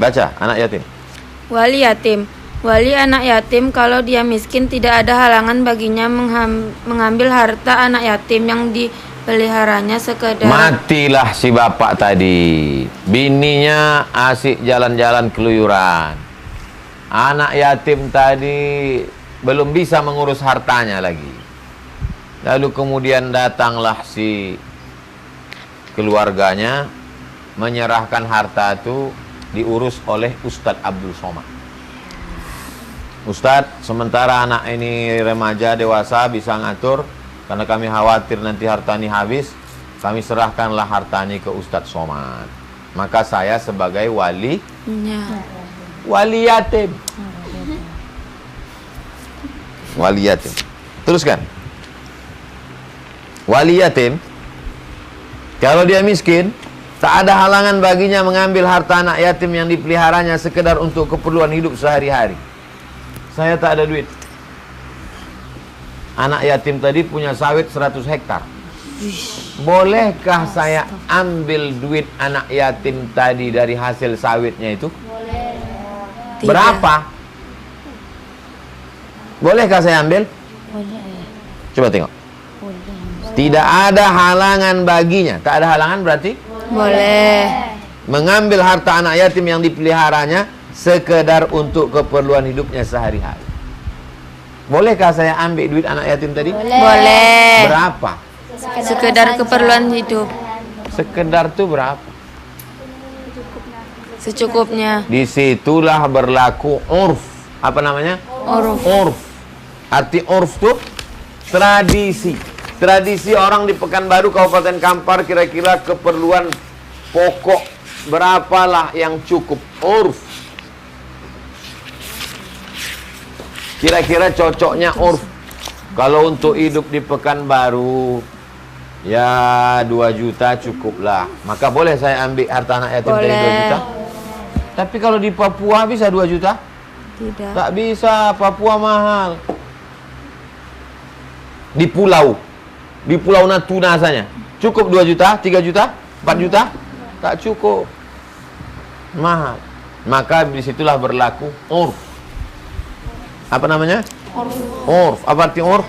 Baca, anak yatim. Wali yatim. Wali anak yatim kalau dia miskin tidak ada halangan baginya mengambil harta anak yatim yang dipeliharanya sekedar. Matilah si bapak tadi. Bininya asik jalan-jalan keluyuran. Anak yatim tadi belum bisa mengurus hartanya lagi. Lalu kemudian datanglah si keluarganya menyerahkan harta itu diurus oleh Ustadz Abdul Somad. Ustadz, sementara anak ini remaja dewasa bisa ngatur, karena kami khawatir nanti harta ini habis, kami serahkanlah hartanya ke Ustadz Somad. Maka saya sebagai wali yatim. Wali yatim. Teruskan. Wali yatim, kalau dia miskin, tak ada halangan baginya mengambil harta anak yatim yang dipeliharanya sekedar untuk keperluan hidup sehari-hari. Saya tak ada duit. Anak yatim tadi punya sawit 100 hektar. Bolehkah saya ambil duit anak yatim tadi dari hasil sawitnya itu? Boleh. Berapa? Bolehkah saya ambil? Boleh. Coba tengok. Boleh. Tidak ada halangan baginya. Tak ada halangan berarti? Boleh. Mengambil harta anak yatim yang dipeliharanya sekedar untuk keperluan hidupnya sehari-hari. Bolehkah saya ambil duit anak yatim tadi? Boleh. Berapa? Sekedar keperluan hidup. Sekedar tuh berapa? Secukupnya. Disitulah berlaku urf. Apa namanya? Uruf. Urf. Arti urf tuh tradisi. Tradisi orang di Pekanbaru, Kabupaten Kampar, kira-kira keperluan pokok berapalah yang cukup? Urf. Kira-kira cocoknya urf. Kalau untuk hidup di Pekanbaru, ya 2 juta cukuplah. Maka boleh saya ambil harta anak yatim dari 2 juta? Tapi kalau di Papua bisa 2 juta? Tidak. Tak bisa, Papua mahal. Di Pulau Natuna saja. Cukup 2 juta, 3 juta, 4 juta? Tak cukup. Mahal. Maka disitulah berlaku urf. Apa namanya? Urf. Apa arti urf?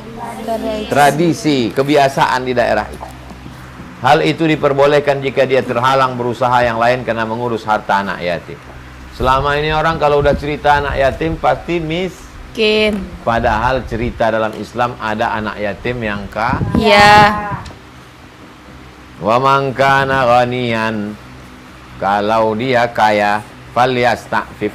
Tradisi, kebiasaan di daerah itu. Hal itu diperbolehkan jika dia terhalang berusaha yang lain karena mengurus harta anak yatim. Selama ini orang kalau udah cerita anak yatim pasti miskin. Padahal cerita dalam Islam ada anak yatim yang Ya. wa man kana ghaniyan, kalau dia kaya, falyasta'fif.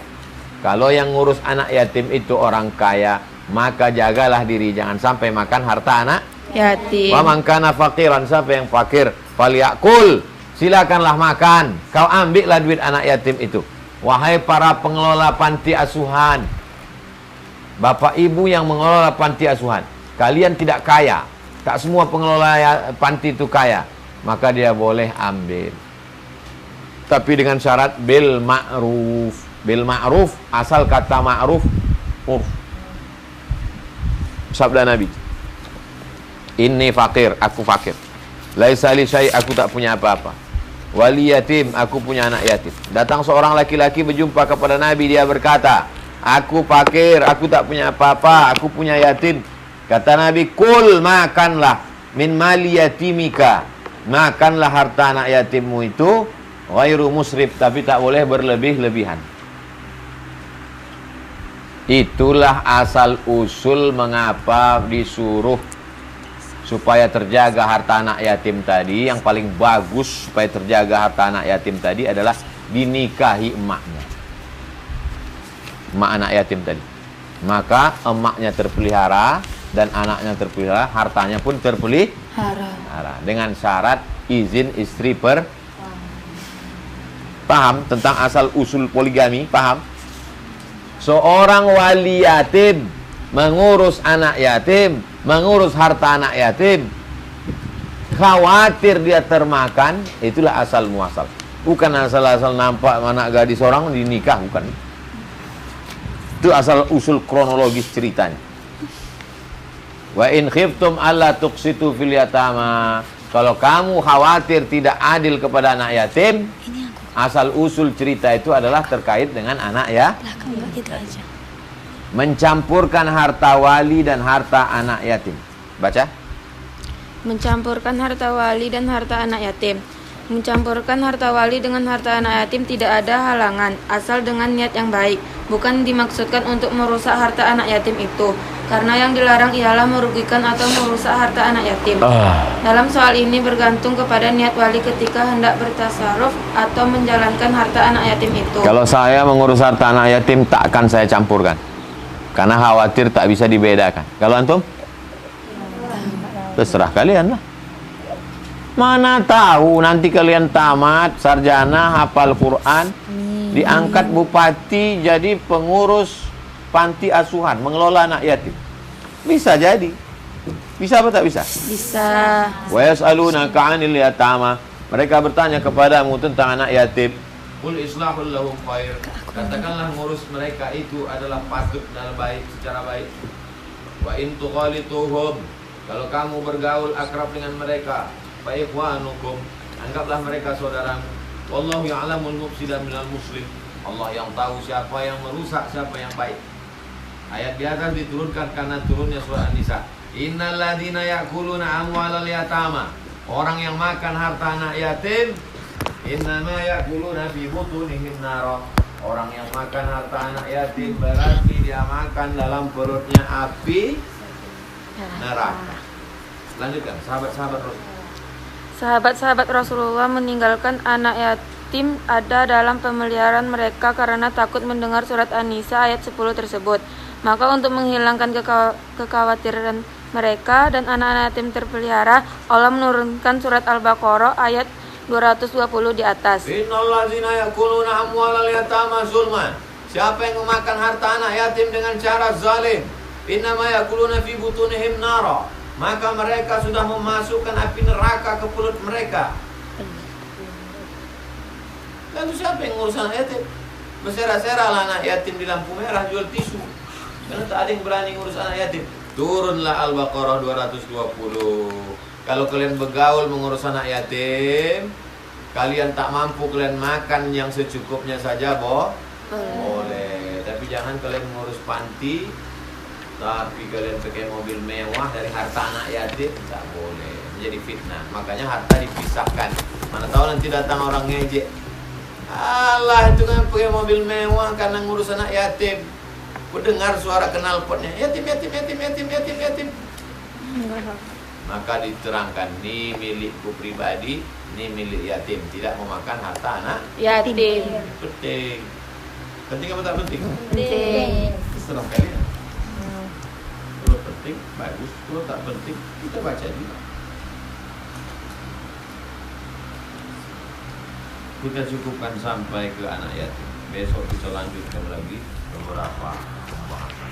Kalau yang ngurus anak yatim itu orang kaya, maka jagalah diri, jangan sampai makan harta anak Yatim. wa man kana faqiran, siapa yang fakir, falyakul, silakanlah makan. Kau ambillah duit anak yatim itu. Wahai para pengelola panti asuhan, bapak ibu yang mengelola panti asuhan, kalian tidak kaya, tak semua pengelola panti itu kaya, maka dia boleh ambil, tapi dengan syarat bil ma'ruf. Bil ma'ruf, asal kata ma'ruf urf. Sabda Nabi, inni fakir, aku fakir. Laisa li syai', aku tak punya apa-apa. Wali yatim, aku punya anak yatim. Datang seorang laki-laki berjumpa kepada Nabi, dia berkata, aku fakir, aku tak punya apa-apa, aku punya yatim. Kata Nabi, kul, makanlah min mali yatimika, makanlah harta anak yatimmu itu, ghairu musrif, tapi tak boleh berlebih-lebihan. Itulah asal usul mengapa disuruh supaya terjaga harta anak yatim tadi. Yang paling bagus supaya terjaga harta anak yatim tadi adalah dinikahi emaknya, emak anak yatim tadi. Maka emaknya terpelihara dan anaknya terpelihara, hartanya pun terpelihara dengan syarat izin istri Paham tentang asal usul poligami? Paham? Seorang wali yatim mengurus anak yatim, mengurus harta anak yatim, khawatir dia termakan, itulah asal muasal. Bukan asal-asal nampak anak gadis orang dinikah, bukan. Itu asal usul kronologis ceritanya. Wa in khiftum alla tuqsitu fil yatama, kalau kamu khawatir tidak adil kepada anak yatim, Asal usul cerita itu adalah terkait dengan anak ya. Gitu aja. Mencampurkan harta wali dan harta anak yatim. Baca. Mencampurkan harta wali dan harta anak yatim. Mencampurkan harta wali dengan harta anak yatim tidak ada halangan, asal dengan niat yang baik. Bukan dimaksudkan untuk merusak harta anak yatim itu, karena yang dilarang ialah merugikan atau merusak harta anak yatim. Dalam soal ini bergantung kepada niat wali ketika hendak bertasarruf atau menjalankan harta anak yatim itu. Kalau saya mengurus harta anak yatim, tak akan saya campurkan, karena khawatir tak bisa dibedakan. Kalau antum? Terserah kalian lah. Mana tahu nanti kalian tamat, sarjana, hafal Quran, diangkat bupati jadi pengurus panti asuhan, mengelola anak yatim. Bisa jadi. Bisa apa tak bisa? Bisa. Wa yas'alunaka 'anil yatama. Mereka bertanya kepadamu tentang anak yatim. Qul islahul lahum khair. Katakanlah ngurus mereka itu adalah patut dan baik, secara baik. Wa in tuqalituhum. Kalau kamu bergaul akrab dengan mereka, fa ikhwanukum, anggaplah mereka saudaramu. Wallahu ya'lamul mufsida minal muslim. Allah yang tahu siapa yang merusak, siapa yang baik. Ayat di atas diturunkan karena turunnya surah An-Nisa. Innal ladzina ya'kuluna amwalal yatama. Orang yang makan harta anak yatim, innama ya'kuluna fi butunihim nara. Orang yang makan harta anak yatim berarti dia makan dalam perutnya api neraka. Lanjutkan, sahabat-sahabat Rasul. Sahabat-sahabat Rasulullah meninggalkan anak yatim ada dalam pemeliharaan mereka karena takut mendengar surat An-Nisa ayat 10 tersebut. Maka untuk menghilangkan kekhawatiran mereka dan anak-anak yatim terpelihara, Allah menurunkan surat Al-Baqarah ayat 220 di atas. Innallazina ya'kuluna amwalal yatama zulman. Siapa yang memakan harta anak yatim dengan cara zalim, innama ya'kuluna fi butunihim nara. Maka mereka sudah memasukkan api neraka ke perut mereka. Lalu siapa yang ngurus anak yatim? Bersera-sera lah anak yatim di lampu merah jual tisu, karena tak ada yang berani ngurus anak yatim. Turunlah Al-Baqarah 220. Kalau kalian bergaul mengurus anak yatim, kalian tak mampu, kalian makan yang secukupnya saja, boleh. Tapi jangan kalian mengurus panti, tapi kalian pakai mobil mewah dari harta anak yatim, tak boleh, menjadi fitnah. Makanya harta dipisahkan. Mana tahu nanti datang orang ngejek, Allah itu kan pakai mobil mewah karena ngurus anak yatim. Ku dengar suara knalpotnya, yatim. Maka diterangkan, ini milikku pribadi, ini milik yatim, tidak memakan harta anak Yatim. Penting. Penting apa tak penting? Penting. Terserah kalian. Kalau penting, bagus. Kalau tak penting, kita baca juga. Kita cukupkan sampai ke anak yatim. Besok kita lanjutkan lagi beberapa bahasan.